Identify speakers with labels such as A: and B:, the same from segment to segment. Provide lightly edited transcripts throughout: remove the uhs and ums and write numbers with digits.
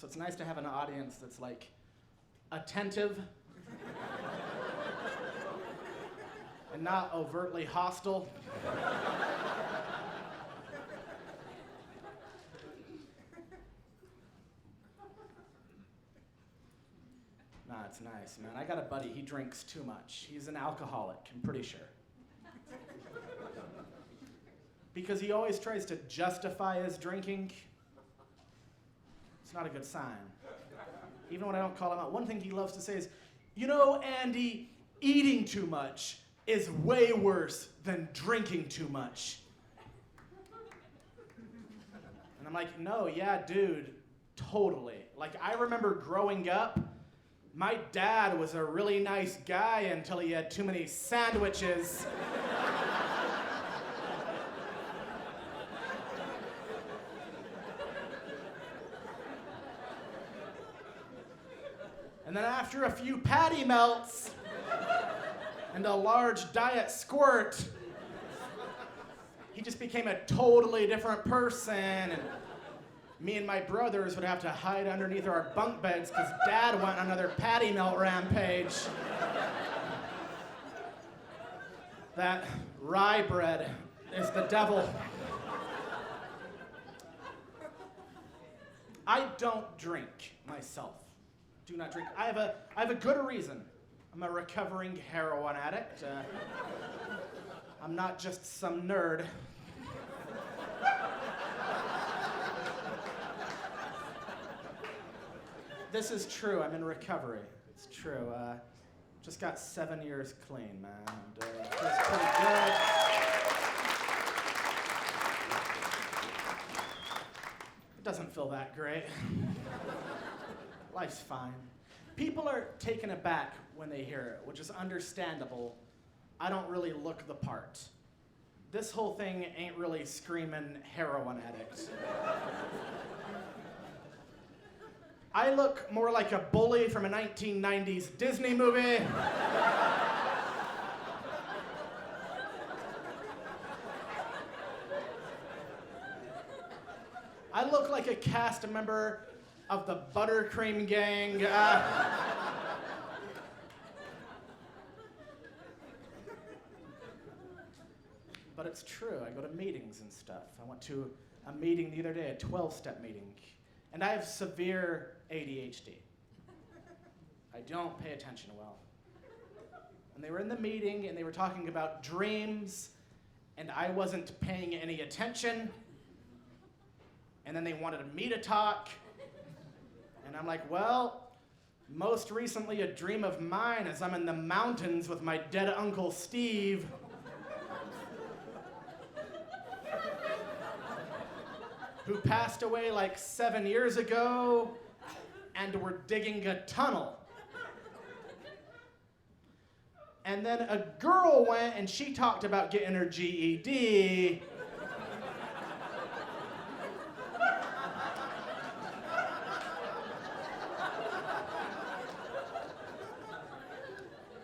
A: So it's nice to have an audience that's like attentive and not overtly hostile. Nah, it's nice, man. I got a buddy, he drinks too much. He's an alcoholic, I'm pretty sure. Because he always tries to justify his drinking. It's not a good sign. Even when I don't call him out, one thing he loves to say is, you know, Andy, eating too much is way worse than drinking too much. And I'm like, no, yeah, dude, totally. Like, I remember growing up, my dad was a really nice guy until he had too many sandwiches. And then after a few patty melts and a large diet squirt, he just became a totally different person. And me and my brothers would have to hide underneath our bunk beds because Dad went on another patty melt rampage. That rye bread is the devil. I don't drink myself. Do not drink. I have a good reason. I'm a recovering heroin addict. I'm not just some nerd. This is true. I'm in recovery. It's true. Just got 7 years clean, man. And, feels pretty good. It doesn't feel that great. Life's fine. People are taken aback when they hear it, which is understandable. I don't really look the part. This whole thing ain't really screaming heroin addict. I look more like a bully from a 1990s Disney movie. I look like a cast member of the Buttercream Gang. But it's true, I go to meetings and stuff. I went to a meeting the other day, a 12-step meeting, and I have severe ADHD. I don't pay attention well. And they were in the meeting and they were talking about dreams, and I wasn't paying any attention. And then they wanted me to talk. And I'm like, well, most recently a dream of mine is I'm in the mountains with my dead Uncle Steve. Who passed away like 7 years ago, and we're digging a tunnel. And then a girl went and she talked about getting her GED.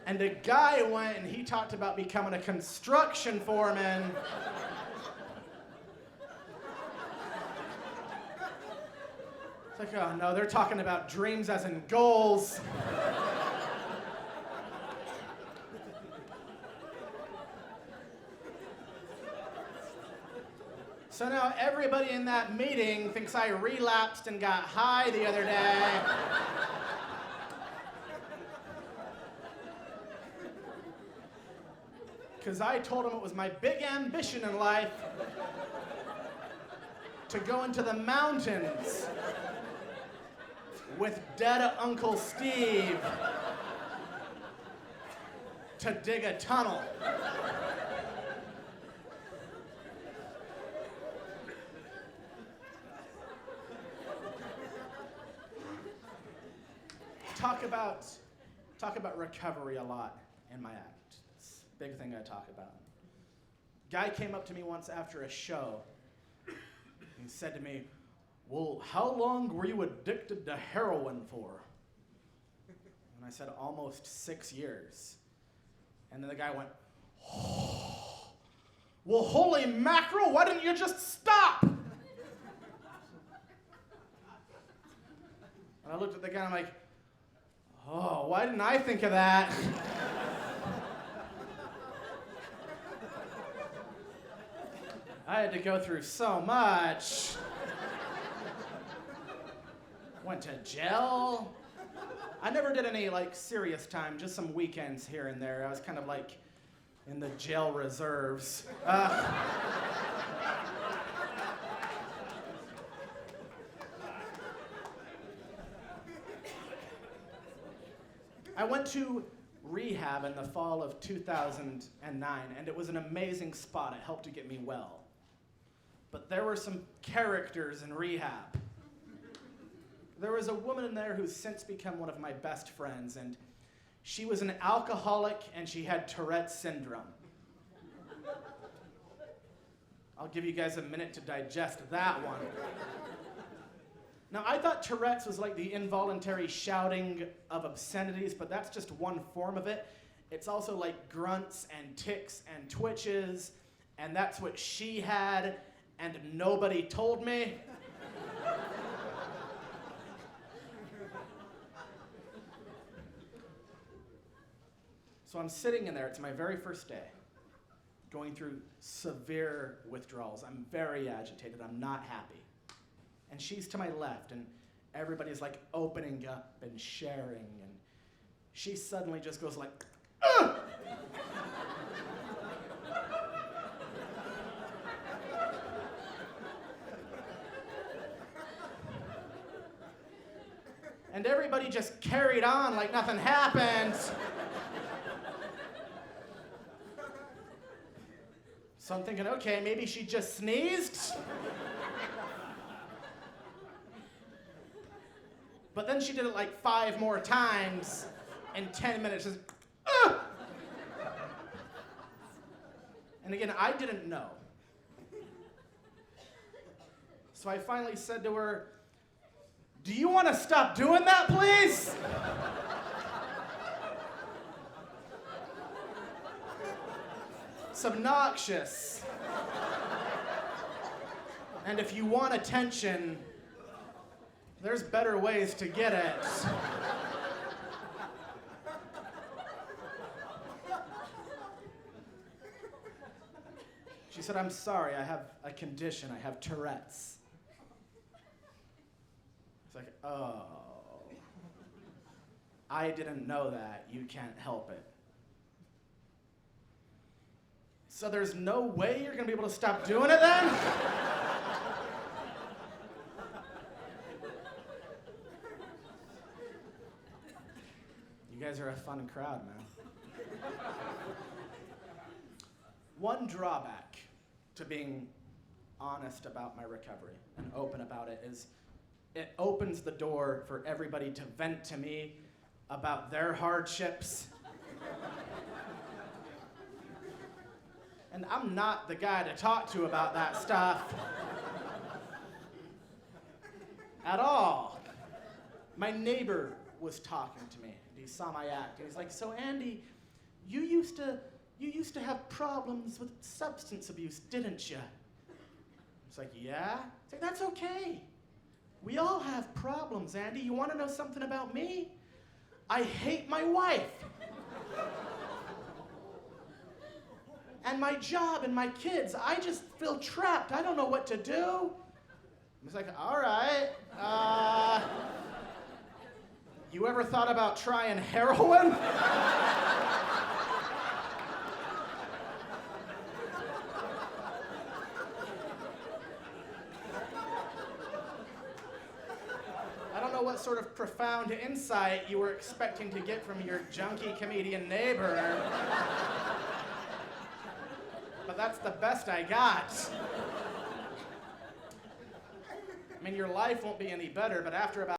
A: And a guy went and he talked about becoming a construction foreman. It's like, oh no, they're talking about dreams as in goals. So now everybody in that meeting thinks I relapsed and got high the other day. Because I told him it was my big ambition in life to go into the mountains with dead Uncle Steve to dig a tunnel. Talk about recovery a lot in my act. Big thing I talk about. Guy came up to me once after a show. He said to me, well, how long were you addicted to heroin for? And I said, almost 6 years. And then the guy went, oh, well, holy mackerel, why didn't you just stop? I looked at the guy and I'm like, oh, why didn't I think of that? I had to go through so much. Went to jail. I never did any serious time, just some weekends here and there. I was kind of in the jail reserves. I went to rehab in the fall of 2009, and it was an amazing spot. It helped to get me well. But there were some characters in rehab. There was a woman in there who's since become one of my best friends, and she was an alcoholic and she had Tourette's syndrome. I'll give you guys a minute to digest that one. Now, I thought Tourette's was like the involuntary shouting of obscenities, but that's just one form of it. It's also like grunts and tics and twitches, and that's what she had, and nobody told me. So I'm sitting in there, it's my very first day, going through severe withdrawals. I'm very agitated, I'm not happy. And she's to my left, and everybody's opening up and sharing, and she suddenly just goes "Ugh!" And everybody just carried on like nothing happened. So I'm thinking, okay, maybe she just sneezed. But then she did it 5 more times in 10 minutes. Just, "Ugh!" And again, I didn't know. So I finally said to her, "Do you want to stop doing that, please?" It's obnoxious. And if you want attention, there's better ways to get it. She said, "I'm sorry, I have a condition. I have Tourette's." It's like, oh, I didn't know that. You can't help it. So there's no way you're gonna be able to stop doing it then? You guys are a fun crowd, man. One drawback to being honest about my recovery and open about it is it opens the door for everybody to vent to me about their hardships. And I'm not the guy to talk to about that stuff. At all. My neighbor was talking to me. He saw my act. And he's like, "So Andy, you used to have problems with substance abuse, didn't you?" It's like, "Yeah." It's like, "That's okay. We all have problems, Andy. You want to know something about me? I hate my wife. And my job and my kids. I just feel trapped. I don't know what to do." I was like, "All right. You ever thought about trying heroin?" I don't know what sort of profound insight you were expecting to get from your junkie comedian neighbor. But that's the best I got. I mean, your life won't be any better, but after about